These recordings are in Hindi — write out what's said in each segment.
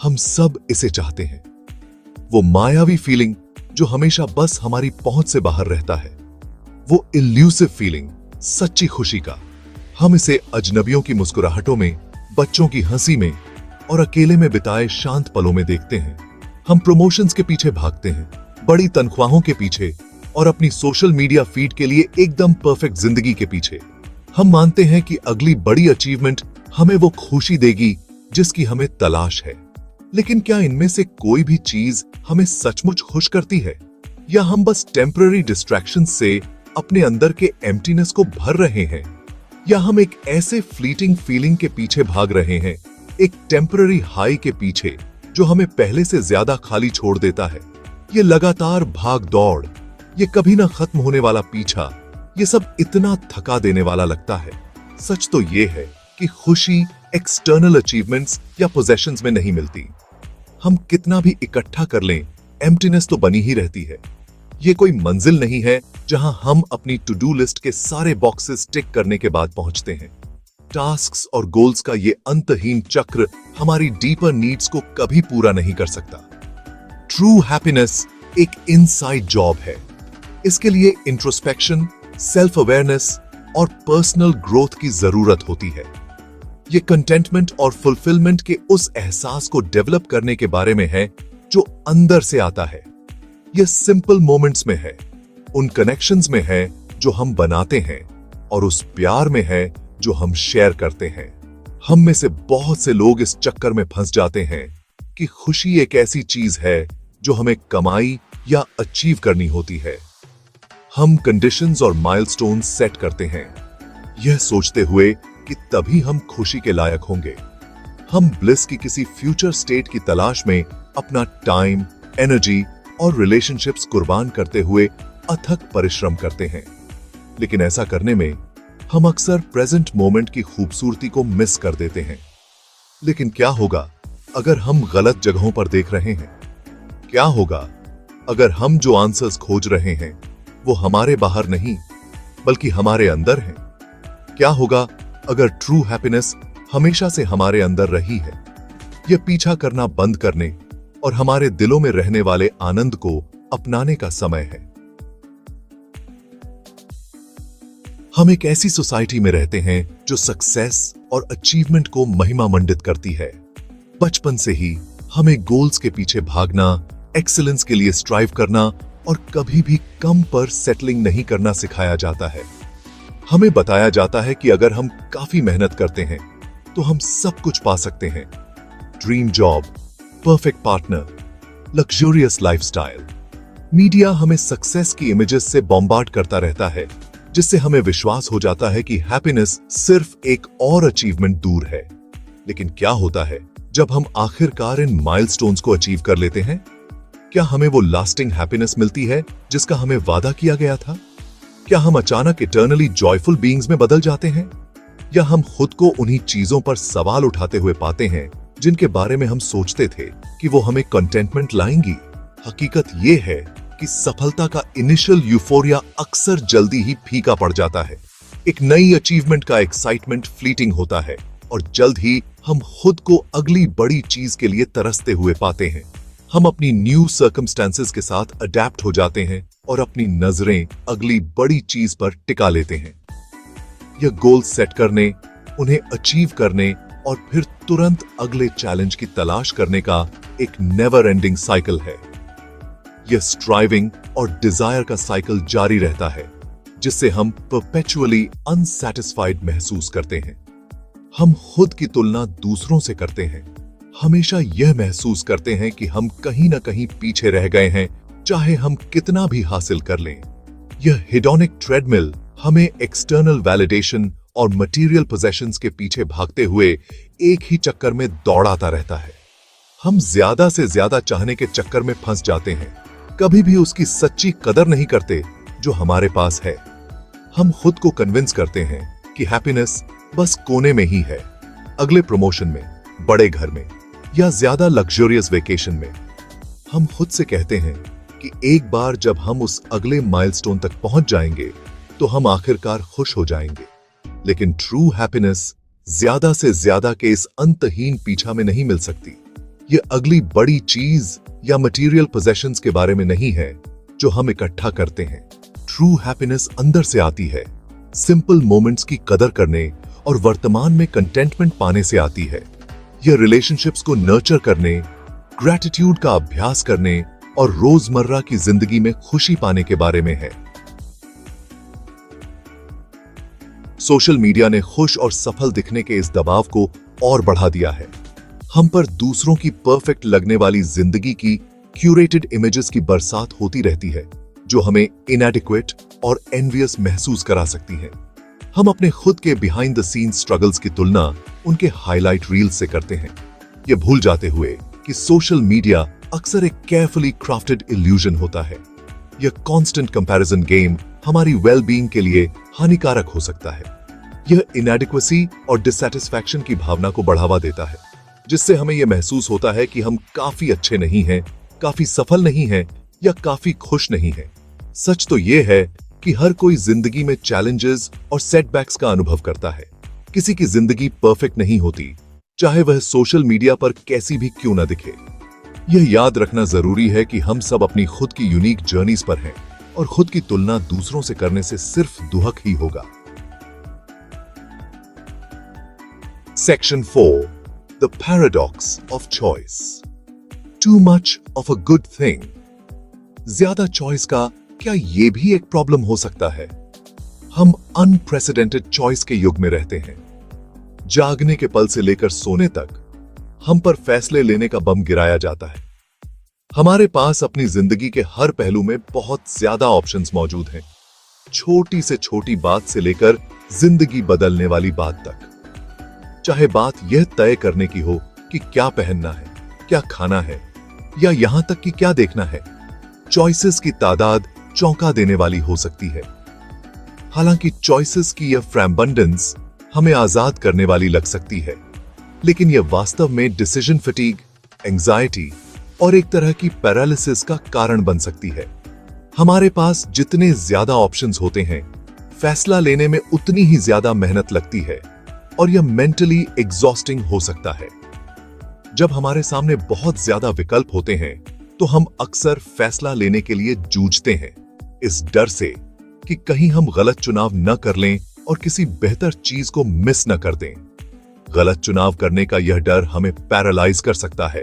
हम सब इसे चाहते हैं, वो मायावी फीलिंग जो हमेशा बस हमारी पहुंच से बाहर रहता है, वो इल्यूसिव फीलिंग, सच्ची खुशी का। हम इसे अजनबियों की मुस्कुराहटों में, बच्चों की हंसी में और अकेले में बिताए शांत पलों में देखते हैं। हम प्रमोशंस के पीछे भागते हैं, बड़ी तनख्वाहों के पीछे और अपनी सोशल मीडिया फीड के लिए एकदम परफेक्ट जिंदगी के पीछे। हम मानते हैं कि अगली बड़ी अचीवमेंट हमें वो खुशी देगी जिसकी हमें तलाश है। लेकिन क्या इनमें से कोई भी चीज हमें सचमुच खुश करती है, या हम बस टेम्पररी डिस्ट्रैक्शन से अपने अंदर के एम्प्टीनेस को भर रहे हैं? या हम एक ऐसे फ्लीटिंग फीलिंग के पीछे भाग रहे हैं, एक टेम्पररी हाई के पीछे जो हमें पहले से ज्यादा खाली छोड़ देता है? ये लगातार भाग दौड़, ये कभी ना खत्म होने वाला पीछा, ये सब इतना थका देने वाला लगता है। सच तो ये है कि खुशी एक्सटर्नल अचीवमेंट्स या पोजेशंस में नहीं मिलती। हम कितना भी इकट्ठा कर लें, एम्प्टीनेस तो बनी ही रहती है। ये कोई मंजिल नहीं है जहां हम अपनी टू डू लिस्ट के सारे बॉक्सेस टिक करने के बाद पहुंचते हैं। टास्क्स और गोल्स का ये अंतहीन चक्र हमारी डीपर नीड्स को कभी पूरा नहीं कर सकता। ट्रू हैप्पीनेस एक इनसाइड जॉब है। इसके लिए इंट्रोस्पेक्शन, सेल्फ अवेयरनेस और पर्सनल ग्रोथ की जरूरत होती है। ये कंटेंटमेंट और फुलफिलमेंट के उस एहसास को डेवलप करने के बारे में है जो अंदर से आता है। ये सिंपल मोमेंट्स में है, उन कनेक्शंस में है जो हम बनाते हैं, और उस प्यार में है जो हम शेयर करते हैं। हम में से बहुत से लोग इस चक्कर में फंस जाते हैं कि खुशी एक ऐसी चीज है जो हमें कमाई या अचीव करनी होती है। हम कंडीशंस और माइलस्टोन्स सेट करते हैं, यह सोचते हुए कि तभी हम खुशी के लायक होंगे। हम ब्लिस की किसी फ्यूचर स्टेट की तलाश में अपना टाइम, एनर्जी और रिलेशनशिप्स कुर्बान करते हुए अथक परिश्रम करते हैं। लेकिन ऐसा करने में हम अक्सर प्रेजेंट मोमेंट की खूबसूरती को मिस कर देते हैं। लेकिन क्या होगा अगर हम गलत जगहों पर देख रहे हैं? क्या होगा अगर हम जो आंसर्स खोज रहे हैं वो हमारे बाहर नहीं बल्कि हमारे अंदर हैं? क्या होगा अगर ट्रू हैप्पीनेस हमेशा से हमारे अंदर रही है? यह पीछा करना बंद करने और हमारे दिलों में रहने वाले आनंद को अपनाने का समय है। हम एक ऐसी सोसाइटी में रहते हैं जो सक्सेस और अचीवमेंट को महिमा मंडित करती है। बचपन से ही हमें गोल्स के पीछे भागना, एक्सीलेंस के लिए स्ट्राइव करना और कभी भी कम पर सेटलिंग नहीं करना सिखाया जाता है। हमें बताया जाता है कि अगर हम काफी मेहनत करते हैं तो हम सब कुछ पा सकते हैं। Dream job, perfect partner, luxurious lifestyle. Media हमें सक्सेस की इमेजेस से बॉम्बार्ड करता रहता है, जिससे हमें विश्वास हो जाता है कि हैप्पीनेस सिर्फ एक और अचीवमेंट दूर है। लेकिन क्या होता है जब हम आखिरकार इन माइलस्टोन्स को अचीव कर लेते हैं? क्या हमें वो लास्टिंग हैप्पीनेस मिलती है जिसका हमें वादा किया गया था? क्या हम अचानक इटर्नली जॉयफुल बीइंग्स में बदल जाते हैं, या हम खुद को उन्हीं चीजों पर सवाल उठाते हुए पाते हैं जिनके बारे में हम सोचते थे कि वो हमें कंटेंटमेंट लाएंगी? हकीकत ये है कि सफलता का इनिशियल यूफोरिया अक्सर जल्दी ही फीका पड़ जाता है। एक नई अचीवमेंट का एक्साइटमेंट फ्लीटिंग होता है और जल्द ही हम खुद को अगली बड़ी चीज के लिए तरसते हुए पाते हैं। हम अपनी न्यू सर्कमस्टेंसेस के साथ अडेप्ट हो जाते हैं और अपनी नजरें अगली बड़ी चीज पर टिका लेते हैं। यह गोल सेट करने, उन्हें अचीव करने और फिर तुरंत अगले चैलेंज की तलाश करने का एक नेवर एंडिंग साइकिल है। यह स्ट्राइविंग और डिजायर का साइकिल जारी रहता है, जिससे हम परपेचुअली अनसैटिस्फाइड महसूस करते हैं। हम खुद की तुलना दूसरों से करते हैं, हमेशा यह महसूस करते हैं कि हम कहीं ना कहीं पीछे रह गए हैं, चाहे हम कितना भी हासिल कर लें। यह हेडोनिक ट्रेडमिल हमें एक्सटर्नल वैलिडेशन और मटेरियल पोजेशंस के पीछे भागते हुए एक ही चक्कर में दौड़ाता रहता है। हम ज्यादा से ज्यादा चाहने के चक्कर में फंस जाते हैं, कभी भी उसकी सच्ची कदर नहीं करते जो हमारे पास है। हम खुद को कन्विंस करते हैं कि हैप्पीनेस बस कोने में ही है, अगले प्रमोशन में, बड़े घर में या ज्यादा लग्जरियस वेकेशन में। हम खुद से कहते हैं कि एक बार जब हम उस अगले माइलस्टोन तक पहुंच जाएंगे तो हम आखिरकार खुश हो जाएंगे। लेकिन ट्रू हैप्पीनेस ज्यादा से ज्यादा के इस अंतहीन पीछा में नहीं मिल सकती। ये अगली बड़ी चीज या मटेरियल पोजेशंस के बारे में नहीं है जो हम इकट्ठा करते हैं। ट्रू हैप्पीनेस अंदर से आती है, सिंपल मोमेंट्स की कदर करने और वर्तमान में कंटेंटमेंट पाने से आती है। यह रिलेशनशिप्स को नर्चर करने, ग्रैटिट्यूड का अभ्यास करने और रोजमर्रा की जिंदगी में खुशी पाने के बारे में है। सोशल मीडिया ने खुश और सफल दिखने के इस दबाव को और बढ़ा दिया है। हम पर दूसरों की परफेक्ट लगने वाली जिंदगी की क्यूरेटेड इमेजेस की बरसात होती रहती है, जो हमें इनएडिक्वेट और एनवियस महसूस करा सकती हैं। हम अपने खुद के बिहाइंड द सीन्स स्ट्रगल्स की तुलना उनके हाईलाइट रील्स से करते हैं, ये भूल जाते हुए कि सोशल मीडिया अक्सर एक केयरफुली क्राफ्टेड इल्यूजन होता है। यह कांस्टेंट कंपैरिजन गेम हमारी वेलबीइंग के लिए हानिकारक हो सकता है। यह इनएडिक्वेसी और डिससैटिस्फैक्शन की भावना को बढ़ावा देता है, जिससे हमें यह महसूस होता है कि हम काफी अच्छे नहीं हैं, काफी सफल नहीं हैं या काफी खुश नहीं हैं। सच तो यह है कि हर कोई जिंदगी में चैलेंजेस और सेटबैक्स का अनुभव करता है। किसी की जिंदगी परफेक्ट नहीं होती, चाहे वह सोशल मीडिया पर कैसी भी क्यों न दिखे। यह याद रखना जरूरी है कि हम सब अपनी खुद की यूनिक जर्नीज पर हैं और खुद की तुलना दूसरों से करने से सिर्फ दुहक ही होगा। Section 4, the paradox of choice. Too much of a good thing. ज्यादा चॉइस का क्या यह भी एक प्रॉब्लम हो सकता है? हम अनप्रेसिडेंटेड चॉइस के युग में रहते हैं। जागने के पल से लेकर सोने तक हम पर फैसले लेने का बम गिराया जाता है। हमारे पास अपनी जिंदगी के हर पहलू में बहुत ज्यादा ऑप्शंस मौजूद हैं, छोटी से छोटी बात से लेकर जिंदगी बदलने वाली बात तक। चाहे बात यह तय करने की हो कि क्या पहनना है, क्या खाना है या यहां तक कि क्या देखना है, चॉइसेस की तादाद चौंका देने वाली हो सकती है। हालांकि चॉइसेस की यह फ्रैम्बंडेंस हमें आजाद करने वाली लग सकती है, लेकिन यह वास्तव में डिसीजन फटीग, एंजाइटी और एक तरह की पैरालिसिस का कारण बन सकती है। हमारे पास जितने ज्यादा ऑप्शंस होते हैं, फैसला लेने में उतनी ही ज्यादा मेहनत लगती है और यह मेंटली एग्जॉस्टिंग हो सकता है। जब हमारे सामने बहुत ज्यादा विकल्प होते हैं, तो हम अक्सर फैसला लेने के लिए जूझते हैं, इस डर से कि कहीं हम गलत चुनाव न कर लें और किसी बेहतर चीज को मिस न कर दें। गलत चुनाव करने का यह डर हमें पैरालाइज कर सकता है,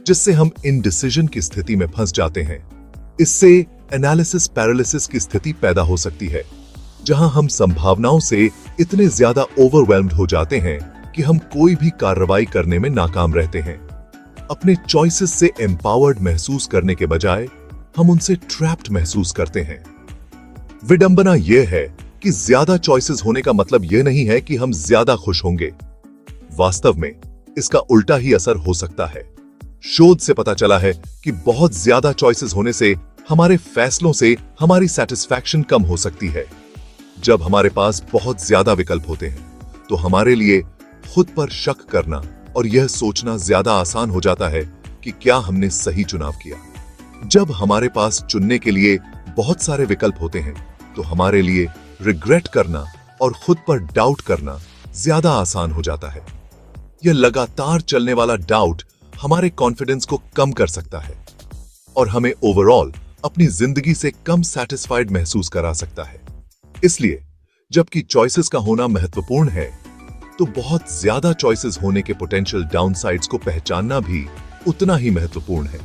जिससे हम इनडिसीजन की स्थिति में फंस जाते हैं। इससे एनालिसिस पैरालिसिस की स्थिति पैदा हो सकती है, जहां हम संभावनाओं से इतने ज्यादा ओवरवेल्म्ड हो जाते हैं कि हम कोई भी कार्रवाई करने में नाकाम रहते हैं। अपने चॉइसेस से एम्पावर्ड महसूस करने के बजाय हम उनसे ट्रैप्ड महसूस करते हैं। विडंबना यह है कि ज्यादा चॉइसेस होने का मतलब यह नहीं है कि हम ज्यादा खुश होंगे। वास्तव में इसका उल्टा ही असर हो सकता है। शोध से पता चला है कि बहुत ज्यादा चॉइसेस होने से हमारे फैसलों से हमारी सेटिस्फैक्शन कम हो सकती है। जब हमारे पास बहुत ज्यादा विकल्प होते हैं, तो हमारे लिए खुद पर शक करना और यह सोचना ज्यादा आसान हो जाता है कि क्या हमने सही चुनाव किया। जब हमारे पास चुनने के लिए बहुत सारे विकल्प होते हैं, तो हमारे लिए रिग्रेट करना और खुद पर डाउट करना ज्यादा आसान हो जाता है। यह लगातार चलने वाला डाउट हमारे कॉन्फिडेंस को कम कर सकता है और हमें ओवरऑल अपनी जिंदगी से कम सैटिस्फाइड महसूस करा सकता है। इसलिए जबकि चॉइसेस का होना महत्वपूर्ण है, तो बहुत ज्यादा चॉइसेस होने के पोटेंशियल डाउनसाइड्स को पहचानना भी उतना ही महत्वपूर्ण है।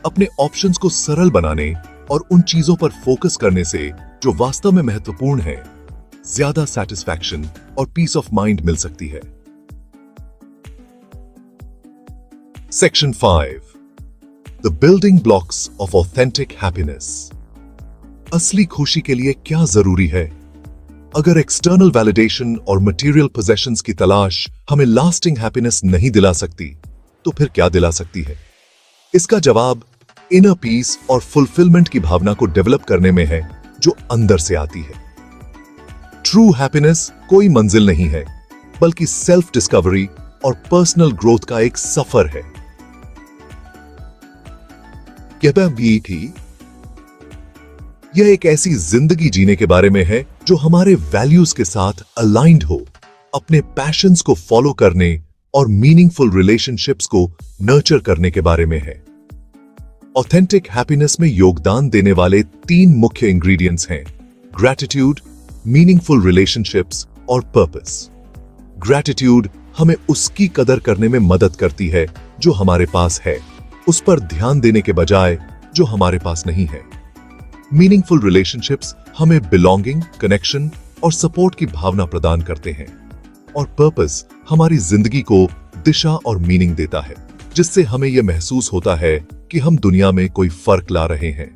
अपने ऑप्शंस को सरल बनाने और उन चीजों पर फोकस करने से जो वास्तव में महत्वपूर्ण है, ज्यादा सैटिस्फैक्शन और पीस ऑफ माइंड मिल सकती है। Section 5, the building blocks of authentic happiness. असली खुशी के लिए क्या जरूरी है? अगर एक्सटर्नल वैलिडेशन और मटेरियल पोजेशंस की तलाश हमें लास्टिंग हैप्पीनेस नहीं दिला सकती, तो फिर क्या दिला सकती है? इसका जवाब इनर पीस और फुलफिलमेंट की भावना को डेवलप करने में है, जो अंदर से आती है। ट्रू हैप्पीनेस कोई मंजिल नहीं है, बल्कि सेल्फ डिस्कवरी और पर्सनल ग्रोथ का एक सफर है। यह एक ऐसी जिंदगी जीने के बारे में है जो हमारे वैल्यूज के साथ अलाइंड हो, अपने पैशंस को फॉलो करने, और मीनिंगफुल रिलेशनशिप्स को नर्चर करने के बारे में है। ऑथेंटिक हैप्पीनेस में योगदान देने वाले 3 मुख्य इंग्रेडिएंट्स हैं: ग्रैटिट्यूड, मीनिंगफुल रिलेशनशिप्स और पर्पस। ग्रैटिट्यूड हमें उसकी कदर करने में मदद करती है जो हमारे पास है, उस पर ध्यान देने के बजाय जो हमारे पास नहीं है। मीनिंगफुल रिलेशनशिप्स हमें बिलोंगिंग, कनेक्शन और सपोर्ट की भावना प्रदान करते हैं। और पर्पस हमारी जिंदगी को दिशा और मीनिंग देता है, जिससे हमें यह महसूस होता है कि हम दुनिया में कोई फर्क ला रहे हैं।